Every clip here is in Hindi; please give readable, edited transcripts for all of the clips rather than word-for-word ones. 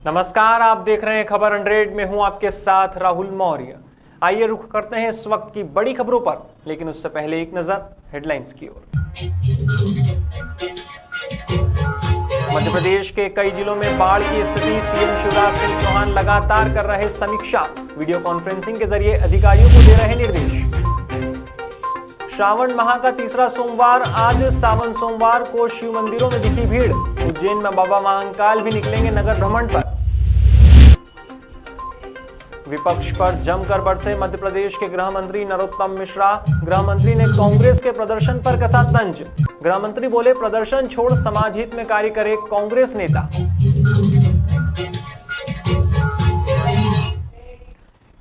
नमस्कार, आप देख रहे हैं खबर 100 में हूं आपके साथ राहुल मौर्य। आइए रुख करते हैं इस वक्त की बड़ी खबरों पर, लेकिन उससे पहले एक नजर हेडलाइंस की ओर। मध्य प्रदेश के कई जिलों में बाढ़ की स्थिति, सीएम शिवराज सिंह चौहान लगातार कर रहे समीक्षा, वीडियो कॉन्फ्रेंसिंग के जरिए अधिकारियों को दे रहे निर्देश। श्रावण माह का तीसरा सोमवार, आज सावन सोमवार को शिव मंदिरों में दिखी भीड़। उज्जैन में बाबा महाकाल भी निकलेंगे नगर भ्रमण पर। विपक्ष पर जमकर बरसे मध्य प्रदेश के गृह मंत्री नरोत्तम मिश्रा। गृह मंत्री ने कांग्रेस के प्रदर्शन पर कसा तंज। गृह मंत्री बोले, प्रदर्शन छोड़ समाज हित में कार्य करे कांग्रेस नेता।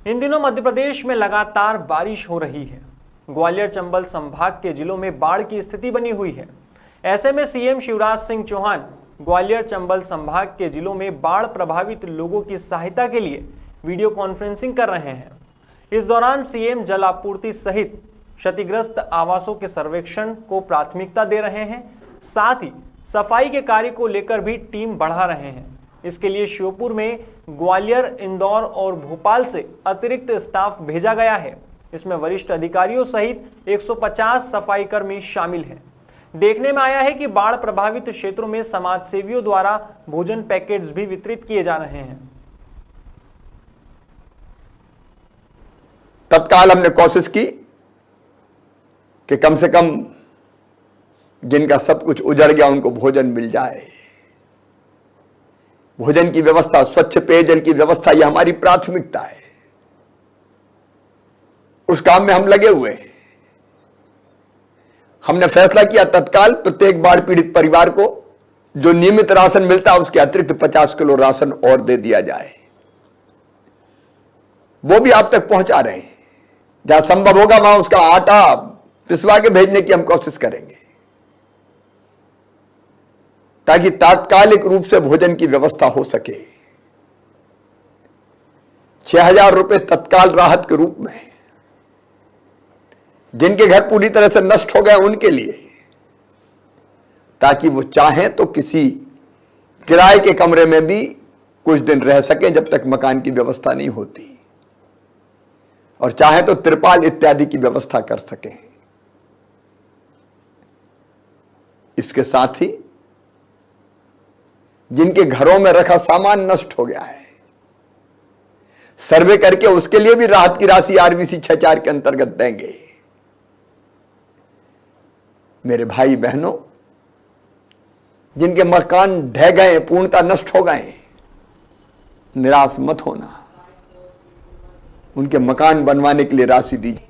इन दिनों मध्य प्रदेश में लगातार बारिश हो रही है। ग्वालियर चंबल संभाग के जिलों में बाढ़ की स्थिति बनी हुई है। ऐसे में सीएम शिवराज सिंह चौहान ग्वालियर चंबल संभाग के जिलों में बाढ़ प्रभावित लोगों की सहायता के लिए वीडियो कॉन्फ्रेंसिंग कर रहे हैं। इस दौरान सीएम जल आपूर्ति सहित क्षतिग्रस्त आवासों के सर्वेक्षण को प्राथमिकता दे रहे हैं। साथ ही सफाई के कार्य को लेकर भी टीम बढ़ा रहे हैं। इसके लिए श्योपुर में ग्वालियर, इंदौर और भोपाल से अतिरिक्त स्टाफ भेजा गया है। इसमें वरिष्ठ अधिकारियों सहित 150 सफाई कर्मी शामिल हैं। देखने में आया है कि बाढ़ प्रभावित क्षेत्रों में समाज सेवियों द्वारा भोजन पैकेट्स भी वितरित किए जा रहे हैं। तत्काल हमने कोशिश की कि कम से कम जिनका सब कुछ उजड़ गया उनको भोजन मिल जाए। भोजन की व्यवस्था, स्वच्छ पेयजल की व्यवस्था, यह हमारी प्राथमिकता है। उस काम में हम लगे हुए हैं। हमने फैसला किया तत्काल प्रत्येक बाढ़ पीड़ित परिवार को जो नियमित राशन मिलता है उसके अतिरिक्त 50 किलो राशन और दे दिया जाए। वो भी आप तक पहुंचा रहे हैं। जहां संभव होगा वहां उसका आटा पिसवा के भेजने की हम कोशिश करेंगे ताकि तात्कालिक रूप से भोजन की व्यवस्था हो सके। 6000 रुपए तत्काल राहत के रूप में जिनके घर पूरी तरह से नष्ट हो गए उनके लिए, ताकि वो चाहें तो किसी किराए के कमरे में भी कुछ दिन रह सकें जब तक मकान की व्यवस्था नहीं होती, और चाहे तो तिरपाल इत्यादि की व्यवस्था कर सकें। इसके साथ ही जिनके घरों में रखा सामान नष्ट हो गया है, सर्वे करके उसके लिए भी राहत की राशि आरबीसी 6-4 के अंतर्गत देंगे। मेरे भाई बहनों, जिनके मकान ढह गए, पूर्णतः नष्ट हो गए, निराश मत होना, उनके मकान बनवाने के लिए राशि दीजिए।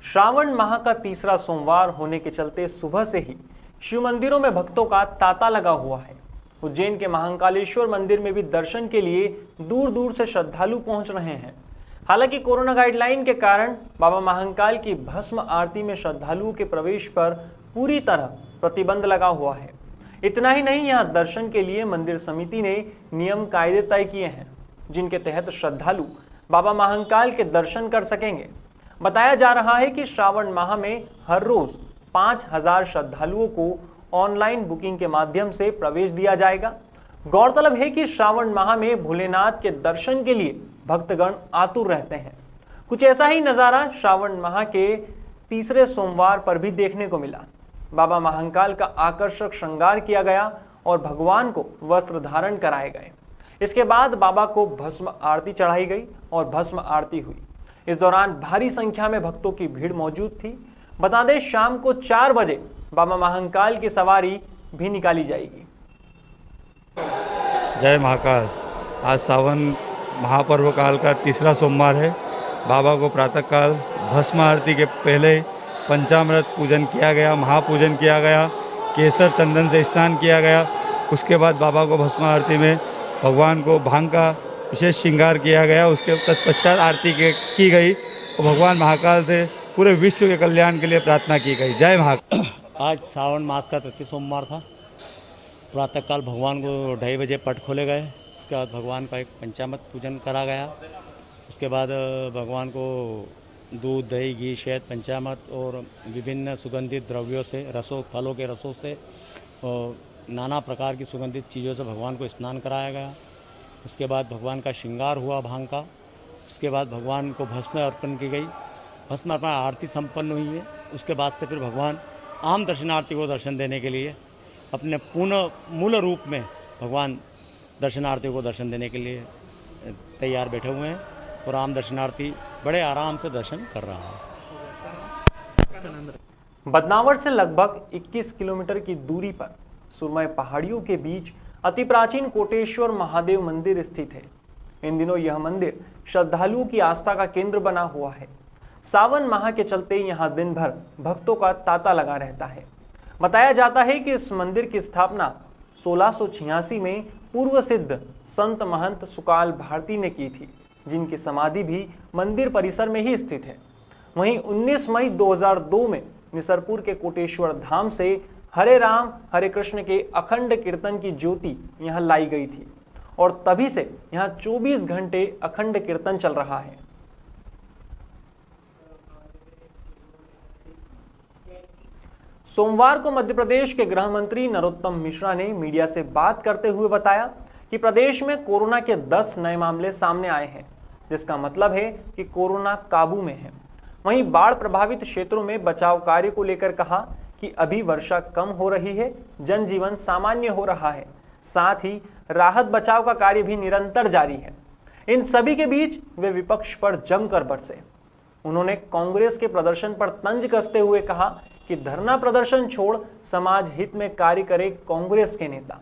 श्रावण माह का तीसरा सोमवार होने के चलते सुबह से ही शिव मंदिरों में भक्तों का तांता लगा हुआ है। उज्जैन के महाकालेश्वर मंदिर में भी दर्शन के लिए दूर दूर से श्रद्धालु पहुंच रहे हैं। हालांकि कोरोना गाइडलाइन के कारण बाबा महाकाल की भस्म आरती में श्रद्धालुओं के प्रवेश पर पूरी तरह प्रतिबंध लगा हुआ है। इतना ही नहीं, यहां दर्शन के लिए मंदिर समिति ने नियम कायदे तय किए हैं, जिनके तहत श्रद्धालु बाबा महाकाल के दर्शन कर सकेंगे। बताया जा रहा है कि श्रावण माह में हर रोज 5000 श्रद्धालुओं को ऑनलाइन बुकिंग के माध्यम से प्रवेश दिया जाएगा। गौरतलब है कि श्रावण माह में भोलेनाथ के दर्शन के लिए भक्तगण आतुर रहते हैं। कुछ ऐसा ही नजारा श्रावण माह के तीसरे सोमवार पर भी देखने को मिला। बाबा महाकाल का आकर्षक श्रृंगार किया गया और भगवान को वस्त्र धारण कराए गए। इसके बाद बाबा को भस्म आरती चढ़ाई गई और भस्म आरती हुई। इस दौरान भारी संख्या में भक्तों की भीड़ मौजूद थी। बता दें, शाम को 4 बजे बाबा महाकाल की सवारी भी निकाली जाएगी। जय महाकाल। आज सावन महापर्व काल का तीसरा सोमवार है। बाबा को प्रातःकाल भस्म आरती के पहले पंचामृत पूजन किया गया, महापूजन किया गया, केसर चंदन से स्नान किया गया। उसके बाद बाबा को भस्म आरती में भगवान को भांग का विशेष श्रृंगार किया गया। उसके तत्पश्चात आरती की गई और भगवान महाकाल से पूरे विश्व के कल्याण के लिए प्रार्थना की गई। जय महाकाल। आज श्रावण मास का तृतीय सोमवार था। प्रातःकाल भगवान को 2:30 बजे पट खोले गए। उसके बाद भगवान का एक पंचामृत पूजन करा गया। उसके बाद भगवान को दूध, दही, घी, शहद, पंचामृत और विभिन्न सुगंधित द्रव्यों से, रसों, फलों के रसों से और नाना प्रकार की सुगंधित चीज़ों से भगवान को स्नान कराया गया। उसके बाद भगवान का श्रृंगार हुआ भांग का। उसके बाद भगवान को भस्म अर्पण की गई, भस्म अर्पण आरती संपन्न हुई है। उसके बाद से फिर भगवान आम दर्शनार्थी को दर्शन देने के लिए अपने पूर्ण मूल रूप में भगवान दर्शनार्थियों को दर्शन देने के लिए तैयार बैठे हुए हैं और आम दर्शनार्थी बड़े आराम से दर्शन कर रहा है। बदनावर से लगभग 21 किलोमीटर की दूरी पर सुरमय पहाड़ियों के बीच अति प्राचीन कोटेश्वर महादेव मंदिर स्थित है। इन दिनों यह मंदिर श्रद्धालुओं की आस्था का केंद्र बना हुआ है। सावन माह के चलते यहां दिन भर भक्तों का तांता लगा रहता है। बताया जाता है कि इस मंदिर की स्थापना 1686 में पूर्व सिद्ध संत महंत सुकाल भारती ने की थी, जिनकी समाधि भी मंदिर परिसर में ही स्थित है। वहीं 19 मई 2002 में निसरपुर के कोटेश्वर धाम से हरे राम हरे कृष्ण के अखंड कीर्तन की ज्योति यहां लाई गई थी और तभी से यहां 24 घंटे अखंड कीर्तन चल रहा है। सोमवार को मध्य प्रदेश के गृह मंत्री नरोत्तम मिश्रा ने मीडिया से बात करते हुए बताया कि प्रदेश में कोरोना के 10 नए मामले सामने आए हैं, जिसका मतलब है कि कोरोना काबू में है। वहीं बाढ़ प्रभावित क्षेत्रों में बचाव कार्य को लेकर कहा कि अभी वर्षा कम हो रही है, जनजीवन सामान्य हो रहा है, साथ ही राहत बचाव का कार्य भी निरंतर जारी है। इन सभी के बीच वे विपक्ष पर जमकर बरसे। उन्होंने कांग्रेस के प्रदर्शन पर तंज कसते हुए कहा कि धरना प्रदर्शन छोड़ समाज हित में कार्य करे कांग्रेस के नेता।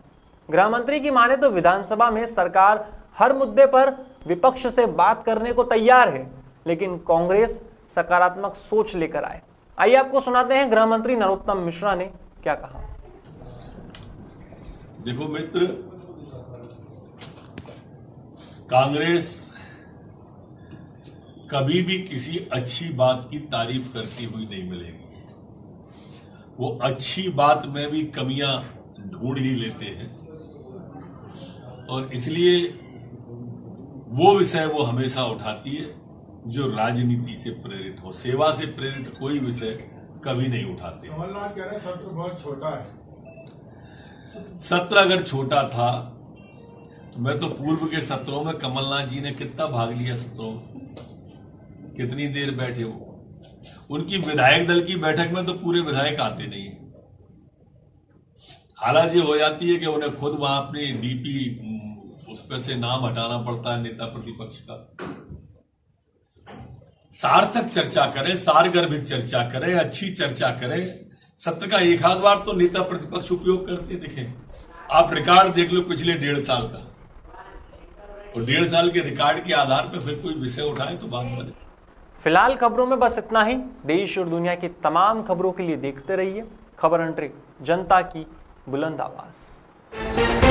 गृह मंत्री की माने तो विधानसभा में सरकार हर मुद्दे पर विपक्ष से बात करने को तैयार है, लेकिन कांग्रेस सकारात्मक सोच लेकर आए। आइए आपको सुनाते हैं गृह मंत्री नरोत्तम मिश्रा ने क्या कहा। देखो मित्र, कांग्रेस कभी भी किसी अच्छी बात की तारीफ करती हुई नहीं मिलेगी। वो अच्छी बात में भी कमियां ढूंढ ही लेते हैं और इसलिए वो विषय वो हमेशा उठाती है जो राजनीति से प्रेरित हो। सेवा से प्रेरित कोई विषय कभी नहीं उठाते। कमलनाथ कह रहे हैं सत्र बहुत छोटा है। सत्र अगर छोटा था तो मैं तो पूर्व के सत्रों में कमलनाथ जी ने कितना भाग लिया सत्रों में, कितनी देर बैठे वो। उनकी विधायक दल की बैठक में तो पूरे विधायक आते नहीं है। हालात ये हो जाती है कि उन्हें खुद वहां अपनी डीपी उस पर से नाम हटाना पड़ता है नेता प्रतिपक्ष का। सार्थक चर्चा करें, सारगर्भित चर्चा करें, अच्छी चर्चा करें। सत्र का एक आध बार तो नेता प्रतिपक्ष उपयोग करते दिखे। आप रिकॉर्ड देख लो पिछले 1.5 साल का, और 1.5 साल के रिकॉर्ड के आधार पर फिर कोई विषय उठाए तो बात बने। फिलहाल खबरों में बस इतना ही। देश और दुनिया की तमाम खबरों के लिए देखते रहिए खबर अंतरिक्ष, जनता की बुलंद आवाज।